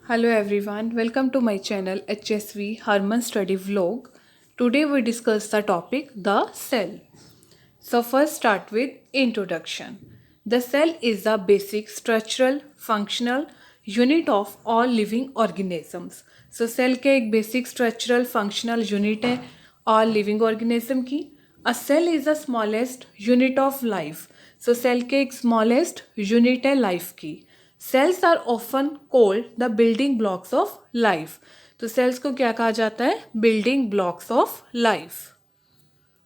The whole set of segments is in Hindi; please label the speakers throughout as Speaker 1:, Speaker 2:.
Speaker 1: Hello everyone, welcome to my channel HSV Harman Study Vlog. Today we discuss the topic the cell. So first start with introduction. The cell is the basic structural functional unit of all living organisms. So cell के एक basic structural functional unit है all living organism की. A cell is the smallest unit of life. So cell के एक smallest unit है life की. Cells are often called the building blocks of life. तो cells को क्या कहा जाता है? Building blocks of life.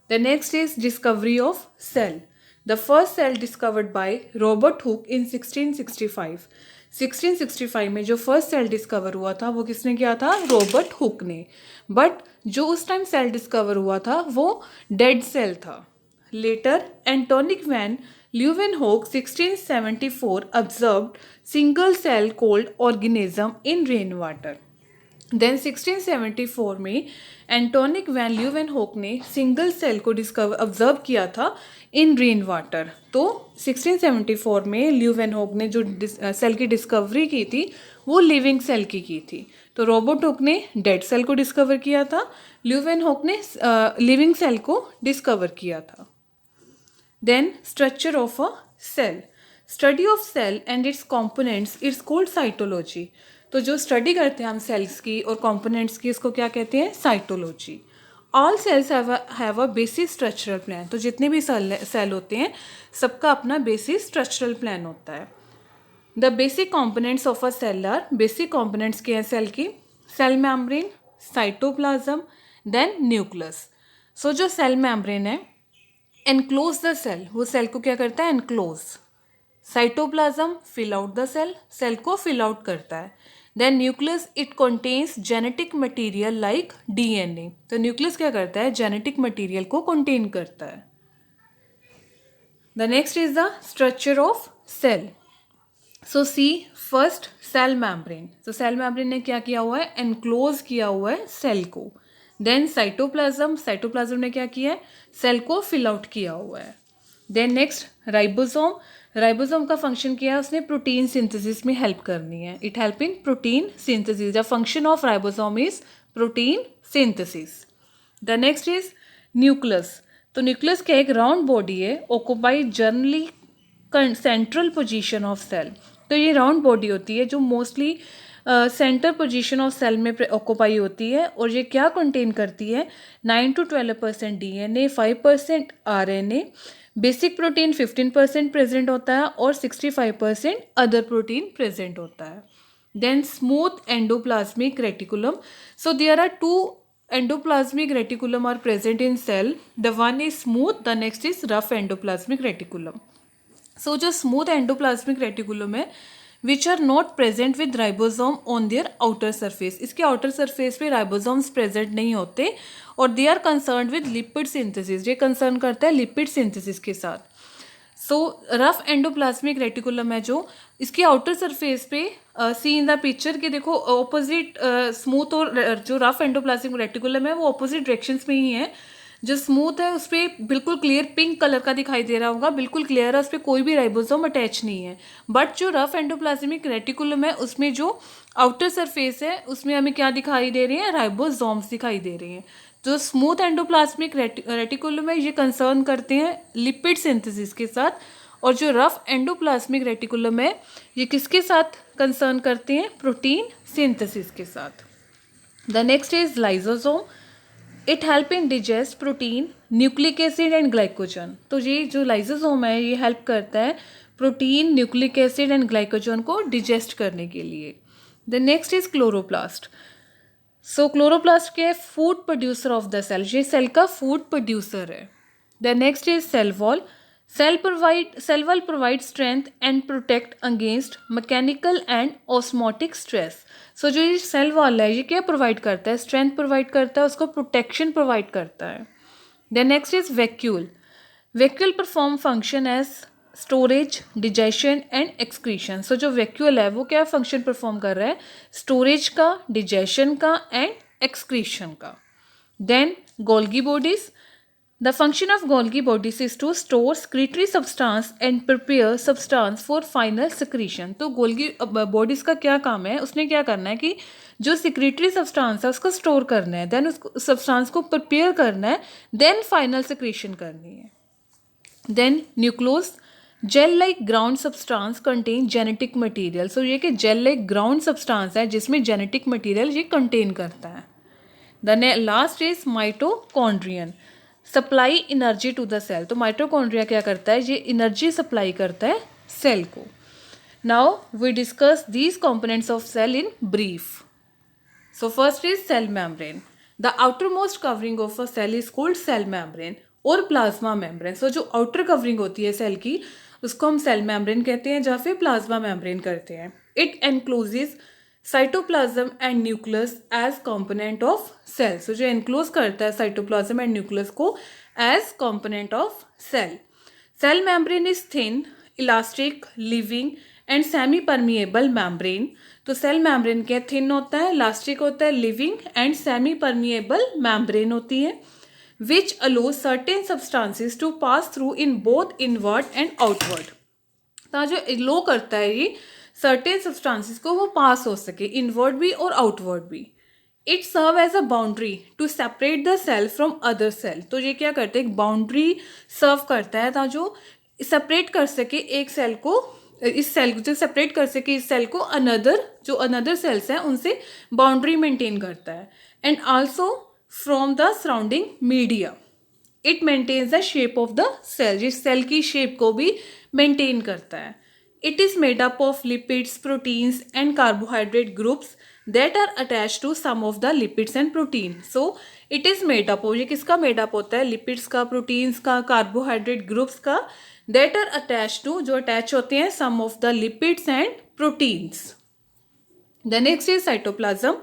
Speaker 1: The next is discovery of cell. The first cell discovered by Robert Hooke in 1665. 1665 में जो फर्स्ट सेल डिस्कवर हुआ था वो किसने किया था? रॉबर्ट हुक ने. बट जो उस टाइम सेल डिस्कवर हुआ था वो डेड सेल था. Later Antonie van Leeuwenhoek 1674 observed single cell called organism in rainwater. Then 1674 में एंटोनिक वैन ल्यूवेनहोक ने सिंगल सेल को ऑब्जर्व किया था इन रेन वाटर. तो 1674 में ल्यूवेनहोक ने जो सेल की डिस्कवरी की थी वो लिविंग सेल की थी. तो रॉबर्ट हुक ने डेड सेल को डिस्कवर किया था, ल्यूवेनहोक ने लिविंग सेल को डिस्कवर किया था. Then structure of a cell. Study of cell and its components it's called cytology. तो जो स्टडी करते हैं हम सेल्स की और कंपोनेंट्स की, इसको क्या कहते हैं? Cytology. All cells have a basic structural plan. तो जितने भी सेल होते हैं सबका अपना बेसिक स्ट्रक्चरल प्लान होता है. The basic components of a cell are. Basic components के हैं सेल की? Cell membrane, cytoplasm, then nucleus. So जो सेल मेम्ब्रेन है एनक्लोज द सेल, वो सेल को क्या करता है? Enclose. Cytoplasm fill out the cell, cell को फिल आउट करता है. Then nucleus it contains genetic material like DNA. तो न्यूक्लियस क्या करता है? जेनेटिक मटेरियल को कंटेन करता है. The next is the structure of cell. So see first cell membrane. तो सेल मेम्ब्रेन ने क्या किया हुआ है? एनक्लोज किया हुआ है सेल को. देन साइटोप्लाज्म, साइटोप्लाज्म ने क्या किया है? सेल को फिल आउट किया हुआ है. Then next ribosome. राइबोसोम का फंक्शन क्या है? उसने प्रोटीन सिंथेसिस में हेल्प करनी है. It help in protein synthesis. The function of ribosome is protein synthesis. The next is nucleus. तो न्यूक्लियस क्या एक राउंड बॉडी है, occupied generally central position of cell. तो ये राउंड बॉडी होती है जो mostly centre position of cell में ऑक्युपाई होती है. और ये क्या कंटेन करती है? 9 to 12% DNA, 5% RNA, basic protein 15% present होता है और 65% अदर प्रोटीन प्रेजेंट होता है. Then smooth endoplasmic reticulum. So there are two endoplasmic reticulum are present in cell. The one is smooth, the next is rough endoplasmic reticulum. So जो smooth endoplasmic reticulum है which are not present with ribosome on their outer surface. इसके outer surface पे ribosomes present नहीं होते और they are concerned with lipid synthesis. ये concern करता है lipid synthesis के साथ. सो रफ एंडोप्लाज्मिक रेटिकुलम है जो इसकी आउटर सरफेस पे सी इन द पिक्चर के देखो ऑपोजिट स्मूथ और जो रफ एंडोप्लाज्मिक रेटिकुलम है वो ऑपोजिट डायरेक्शंस में ही है. जो स्मूथ है उस पर बिल्कुल क्लियर पिंक कलर का दिखाई दे रहा होगा, बिल्कुल क्लियर है, उस पर कोई भी राइबोसोम अटैच नहीं है. बट जो रफ एंडोप्लाज्मिक रेटिकुलम है उसमें जो आउटर सरफेस है उसमें हमें क्या दिखाई दे रही है? राइबोसोम्स दिखाई दे रही हैं. जो स्मूथ एंडोप्लाज्मिक रेटिकुलम है ये कंसर्न करते हैं लिपिड सिंथेसिस के साथ, और जो रफ एंडोप्लाज्मिक रेटिकुलम है ये किसके साथ कंसर्न करते हैं? प्रोटीन सिंथेसिस के साथ. The next is lysosome. It help in digest protein, nucleic acid and glycogen. तो ये जो लाइसोसोम है ये हेल्प करता है protein, nucleic acid and glycogen को डिजेस्ट करने के लिए. The next is chloroplast. So chloroplast के food producer of the cell, ये सेल का फूड प्रोड्यूसर है. The next is cell wall. Cell wall provide strength and protect against mechanical and osmotic stress. सो जो ये सेल वॉल है ये क्या प्रोवाइड करता है? स्ट्रेंथ प्रोवाइड करता है, उसको प्रोटेक्शन प्रोवाइड करता है. The next is vacuole. Vacuole perform function as storage, digestion and excretion. So जो वैक्यूल है वो क्या फंक्शन परफॉर्म कर रहा है? स्टोरेज का, डिजेशन का एंड एक्सक्रीशन का. Then Golgi bodies. The function of Golgi bodies is to store secretory substance and prepare substance for final secretion. तो गोल्गी बॉडीज का क्या काम है, उसने क्या करना है कि जो सिक्रेटरी सब्सटेंस है उसको स्टोर करना है, देन उस सब्सटेंस को प्रिपेयर करना है, देन फाइनल सिक्रेशन करनी है. Then nucleus gel like ground substance contain genetic material. So ये कि जेल लाइक ग्राउंड सब्सटेंस है जिसमें जेनेटिक मटेरियल ये कंटेन करता है. The last is mitochondrion supply energy to the cell. तो माइटोकॉन्ड्रिया क्या करता है, ये एनर्जी सप्लाई करता है सेल को. Now we discuss these components of cell in brief. So first is cell membrane. The outermost covering of a cell is called cell membrane और plasma membrane. So जो outer covering होती है सेल की उसको हम cell membrane कहते हैं या फिर plasma membrane कहते हैं. It encloses cytoplasm and nucleus as component of cell. So जो enclose करता है cytoplasm and nucleus को as component of cell. Cell membrane is thin, elastic, living and semi permeable membrane. तो सेल मेम्ब्रेन क्या थिन होता है, इलास्टिक होता है, living and semi permeable membrane होती है, which allow certain substances to pass through in both inward and outward. तो जो लो करता है ये सर्टेन सब्सटेंसेस को वो पास हो सके इनवर्ड भी और आउटवर्ड भी. It serve as a boundary to separate the cell from other cell. तो ये क्या करता है, एक बाउंड्री सर्व करता है ताकि जो सेपरेट कर सके एक सेल को, इस सेल को जो सेपरेट कर सके इस सेल को अनदर सेल्स हैं उनसे बाउंड्री मेंटेन करता है. And also from the surrounding media. It maintains the shape of the cell, जिस सेल की शेप को भी मेंटेन करता है. It is made up of lipids, proteins and carbohydrate groups that are attach to some of the lipids and protein. So it is made up, ये किसका मेड अप होता है, लिपिड्स का, प्रोटीन्स का, कार्बोहाइड्रेट ग्रुप्स का, that are attached to, जो attach होते हैं some of the lipids and proteins. The next is cytoplasm.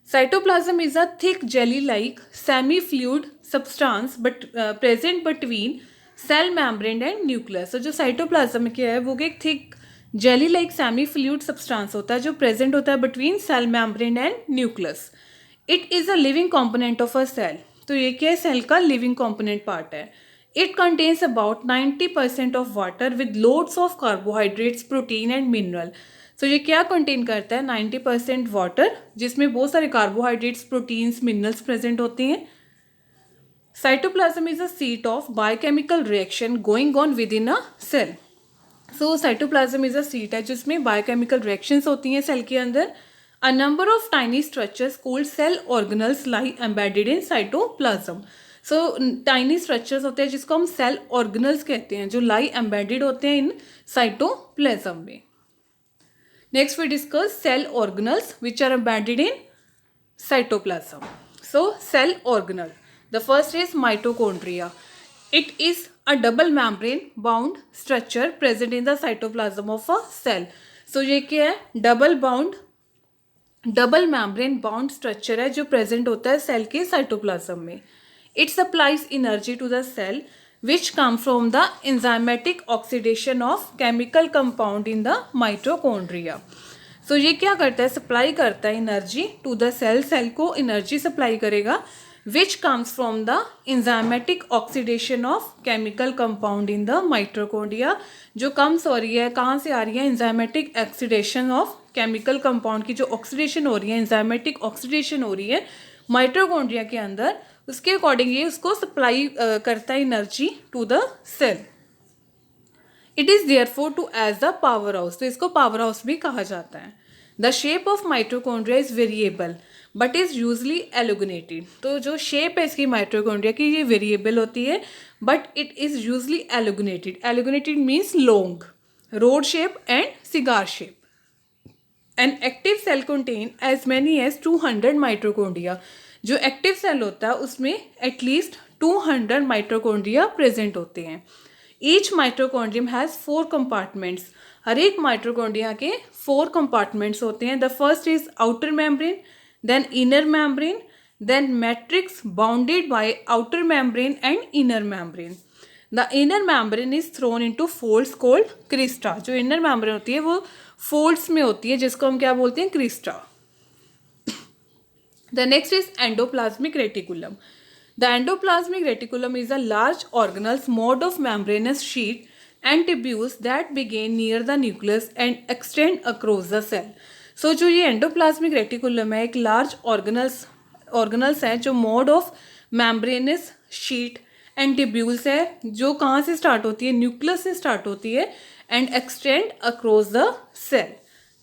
Speaker 1: Cytoplasm is a thick jelly-like semi-fluid substance but present between cell membrane and nucleus. So जो cytoplasm क्या है वो एक thick jelly-like semi-fluid substance होता है जो present होता है between cell membrane and nucleus. It is a living component of a cell. तो ये क्या है, सेल का living component part है. It contains about 90% of water with loads of carbohydrates, protein and mineral. So ये क्या contain करता है, 90% water जिसमें बहुत सारे carbohydrates, proteins, minerals present होते हैं. Cytoplasm is a seat of biochemical reaction going on within a cell. So cytoplasm is a seat है जिसमें biochemical reactions होती हैं सेल के अंदर. A number of tiny structures called cell organelles lie embedded in cytoplasm. So tiny structures होते हैं जिसको हम सेल ऑर्गेनल्स कहते हैं जो लाई एम्बेडेड होते हैं इन साइटोप्लाज्म में. Next we discuss cell organelles which are embedded in cytoplasm. So cell organelle, the first is mitochondria. It is a double membrane bound structure present in the cytoplasm of a cell. So ये क्या है, डबल मेम्ब्रेन बाउंड स्ट्रक्चर है जो प्रेजेंट होता है सेल के साइटोप्लाज्म में. It supplies energy to the cell which come from the enzymatic oxidation of chemical compound in the mitochondria. So ये क्या करता है, सप्लाई करता है energy to the cell, cell को एनर्जी सप्लाई करेगा which comes from the enzymatic oxidation of chemical compound in the mitochondria. जो कम्स हो रही है, कहाँ से आ रही है, enzymatic oxidation of chemical compound की जो ऑक्सीडेशन हो रही है, enzymatic oxidation हो रही है माइटोकॉन्ड्रिया के अंदर, उसके अकॉर्डिंग ये उसको सप्लाई करता है energy to the cell. It is therefore to as the power house. तो इसको पावर हाउस भी कहा जाता है. The shape of mitochondria is variable but is usually elongated. तो जो शेप है इसकी माइटोकॉन्ड्रिया की ये वेरिएबल होती है but it is usually elongated. Elongated means long, rod shape and cigar shape. An active cell contain as many as 200 mitochondria. जो एक्टिव सेल होता है उसमें एटलीस्ट 200 माइटोकॉन्ड्रिया प्रेजेंट होते हैं. Each mitochondrium has 4 compartments. हर एक माइटोकॉन्ड्रिया के 4 कंपार्टमेंट्स होते हैं. The first is outer membrane, then inner membrane, then matrix bounded by outer membrane and inner membrane. The inner membrane is throne into folds called Crysta. जो इनर मेम्ब्रेन होती है वो फोल्ड्स में होती है जिसको हम क्या बोलते हैं, Crysta. The next is endoplasmic reticulum. The endoplasmic reticulum is a large organelles mode of membranous sheet and tubules that begin near the nucleus and extend across the cell. So जो ये एंडोप्लाज्मिक रेटिकुलम है एक लार्ज ऑर्गेनल्स है जो mode of membranes sheet and tubules है जो कहाँ से स्टार्ट होती है, न्यूक्लियस से स्टार्ट होती है and extend across the cell.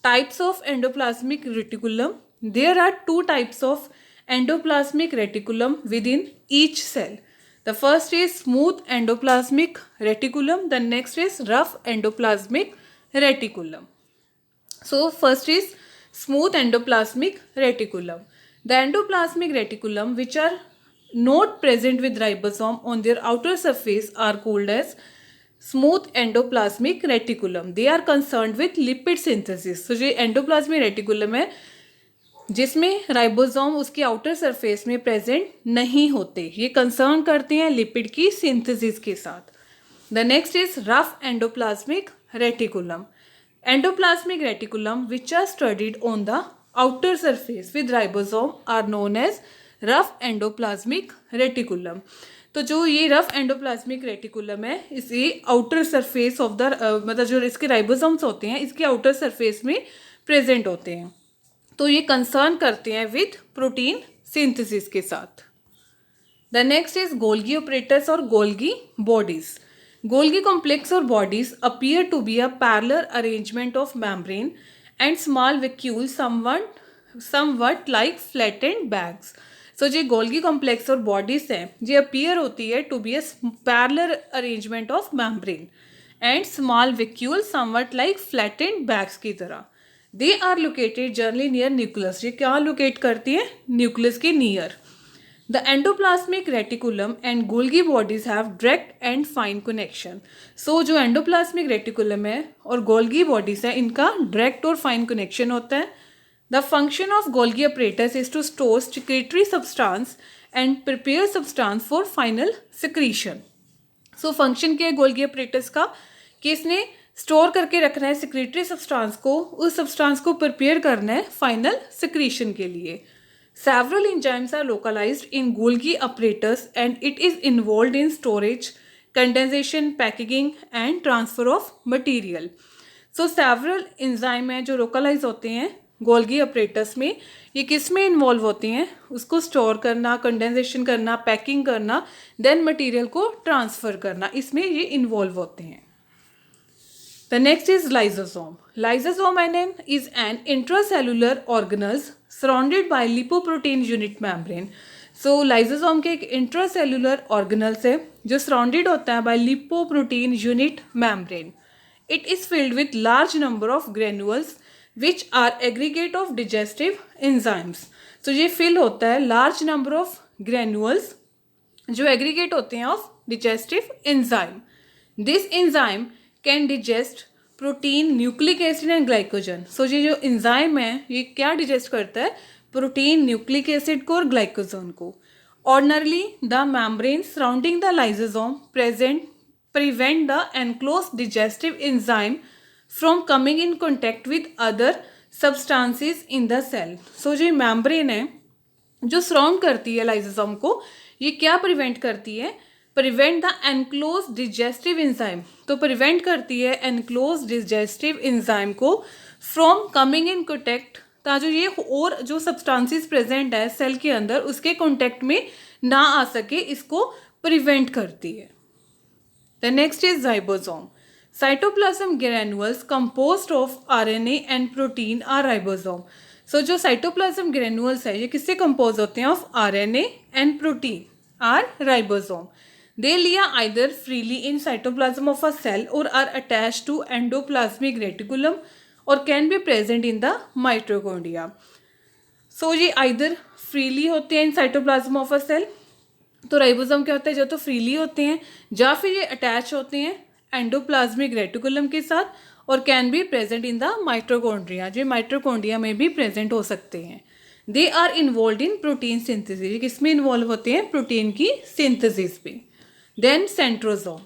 Speaker 1: Types of endoplasmic reticulum. There are 2 types of endoplasmic reticulum within each cell. The first is smooth endoplasmic reticulum. The next is rough endoplasmic reticulum. So first is smooth endoplasmic reticulum. The endoplasmic reticulum which are not present with ribosome on their outer surface are called as smooth endoplasmic reticulum. They are concerned with lipid synthesis. So जो endoplasmic reticulum है जिसमें राइबोसोम उसके आउटर सरफेस में प्रेजेंट नहीं होते, ये कंसर्न करते हैं लिपिड की सिंथेसिस के साथ. The next is rough endoplasmic reticulum. Endoplasmic reticulum which are studied on the outer surface with ribosome are known as rough endoplasmic reticulum. तो जो ये रफ एंडोप्लाज्मिक रेटिकुलम है इसे आउटर सरफेस ऑफ द मतलब जो इसके राइबोसोम्स होते हैं इसके आउटर सरफेस में प्रेजेंट होते हैं, तो ये कंसर्न करते हैं विथ प्रोटीन सिंथेसिस के साथ. The next is Golgi apparatus और गोल्गी बॉडीज. गोल्गी कॉम्प्लेक्स और bodies appear to be a parallel arrangement of membrane and small vacuole somewhat like flattened bags. So जो गोल्गी कॉम्प्लेक्स और बॉडीज हैं ये अपीयर होती है to be a parallel arrangement of membrane and small vacuole somewhat like flattened bags की तरह. They are located generally near nucleus. ये क्या लोकेट करती है, न्यूक्लियस के near. The endoplasmic reticulum and Golgi bodies have direct and fine connection. So जो एंडोप्लाज्मिक रेटिकुलम है और गोल्गी बॉडीज है इनका डायरेक्ट और फाइन कनेक्शन होता है. The function of Golgi operators is to store secretory substance and prepare substance for final secretion. So function क्या है गोल्गी ऑपरेटर्स का कि इसने स्टोर करके रखना है सिक्रेटरी सब्सटेंस को, उस सब्सटेंस को प्रिपेयर करना है फाइनल सिक्रीशन के लिए. Several enzymes are localized in Golgi operators and it is involved in storage, condensation, packaging and transfer of material. So several enzyme है जो लोकलाइज होते हैं गोल्गी ऑपरेटर्स में. ये किस में इन्वॉल्व होते हैं, उसको स्टोर करना, कंडेंसेशन करना, पैकिंग करना, देन मटेरियल को ट्रांसफ़र करना, इसमें ये इन्वॉल्व होते हैं. The next is lysosome. Lysosome is an intracellular organelle surrounded by lipoprotein unit membrane. So lysosome के एक intracellular organelles है जो surrounded होता है by lipoprotein unit membrane. It is filled with large number of granules which are aggregate of digestive enzymes. So ये fill होता है large number of granules जो aggregate होते हैं of digestive enzyme. This enzyme can digest protein, nucleic acid and glycogen. So ये जो एंजाइम है ये क्या डिजेस्ट करता है, प्रोटीन, न्यूक्लिक एसिड को और ग्लाइकोजन को. Ordinarily the membrane surrounding the lysosome prevent the enclose digestive enzyme from coming in contact with other substances in the cell. So जो मेम्ब्रेन है जो सराउंड करती है लाइसोसोम को ये क्या प्रिवेंट करती है, prevent the enclose digestive enzyme. तो प्रिवेंट करती है एनक्लोज डिजेस्टिव एंजाइम को फ्रॉम कमिंग इन कॉन्टैक्ट, ताकि ये और जो सब्सटेंसेस प्रेजेंट है सेल के अंदर उसके कॉन्टैक्ट में ना आ सके, इसको प्रिवेंट करती है. The next is ribosome. Cytoplasm granules composed of RNA and protein are ribosome. So जो साइटोप्लाज्म ग्रैन्युल्स है ये किससे कंपोज होते हैं, of RNA and protein are ribosome. They live either freely in cytoplasm of a cell or are attached to endoplasmic reticulum or can be present in the mitochondria. So ये either freely होते हैं in cytoplasm of a cell, तो राइबोसोम क्या होता है, जो तो फ्रीली होते हैं या फिर ये अटैच होते हैं एंडोप्लाज्मिक रेटिकुलम के साथ और can be present in the mitochondria, जो माइटोकॉन्ड्रिया में भी प्रेजेंट हो सकते हैं. They are involve in protein synthesis. किस में इन्वॉल्व होते हैं, प्रोटीन की सिंथेसिस पे. Then centrosome.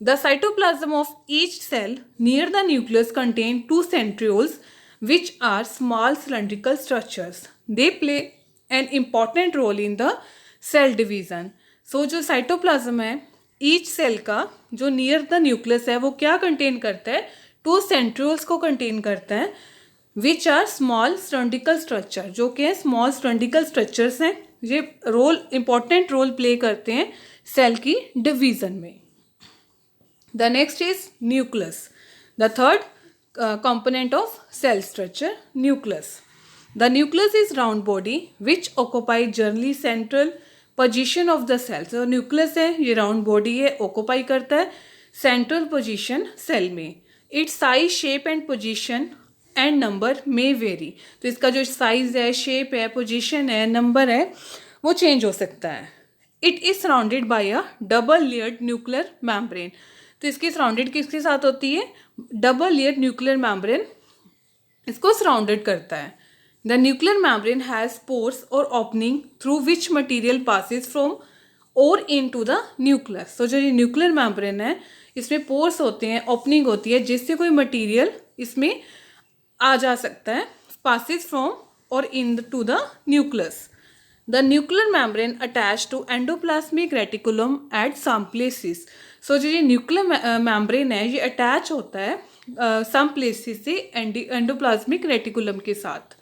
Speaker 1: The cytoplasm of each cell near the nucleus contain 2 centrioles which are small cylindrical structures. They play an important role in the cell division. सो जो साइटोप्लाज्म है, ईच सेल का जो नियर द न्यूक्लियस है वो क्या कंटेन करता है, 2 सेंट्रियोल्स को कंटेन करता है, विच आर स्मॉल स्टर्निकल स्ट्रक्चर, जो कि स्मॉल स्टर्निकल स्ट्रक्चर्स हैं। ये इंपॉर्टेंट रोल प्ले करते हैं सेल की डिवीजन में। The next is nucleus, the third component of cell structure, nucleus. The nucleus is round body which occupy generally central position of the cell. So nucleus है, ये round body है, occupy करता है central position cell में. Its size, shape and position and number may vary. तो इसका जो size है, shape है, position है, number है, वो change हो सकता है. It is surrounded by a double layered nuclear membrane. तो इसकी सराउंडेड किसके साथ होती है, डबल लेयर न्यूक्लियर मेम्ब्रेन इसको सराउंडेड करता है। The nuclear membrane has pores और opening through which material passes from और इन टू द न्यूक्लियस। तो जो ये न्यूक्लियर मेम्ब्रेन है इसमें पोर्स होते हैं, ओपनिंग होती है जिससे कोई मटेरियल इसमें आ जा सकता है, पासिस फ्रॉम और into the nucleus. The nuclear membrane attached to endoplasmic reticulum at some places. So जो ये न्यूक्लियर मेम्ब्रेन है ये अटैच होता है some places से एंडोप्लाज्मिक रेटिकुलम के साथ।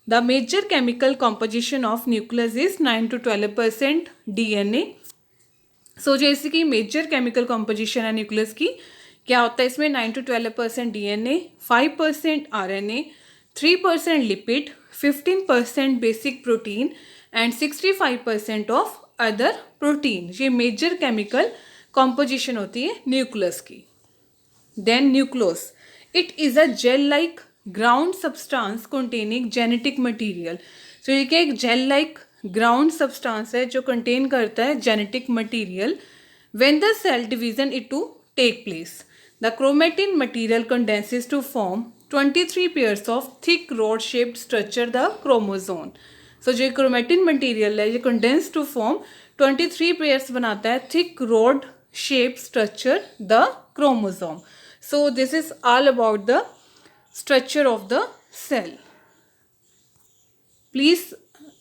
Speaker 1: The major chemical composition of nucleus is 9 to 12% DNA. So जो इसकी मेजर केमिकल कॉम्पोजिशन है न्यूक्लियस की, क्या होता है इसमें 9 to 12% DNA, 5% RNA, 3% lipid, 15% basic protein and 65% of other protein. ये मेजर केमिकल कॉम्पोजिशन होती है न्यूक्लियस की। Then nucleus, it is a gel like ground substance containing genetic material. तो ये क्या एक जेल लाइक ग्राउंड सब्सटेंस है जो कंटेन करता है genetic material. When the cell division it to take place, the chromatin material condenses to form 23 pairs of thick rod shaped structure the chromosome. So जो क्रोमेटिन मटेरियल है ये कंडेंस टू फॉर्म 23 पेयर्स बनाता है thick rod shape structure the chromosome. So this is all about the structure of the cell. Please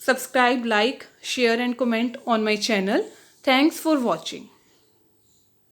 Speaker 1: subscribe, like, share and comment on my channel. Thanks for watching.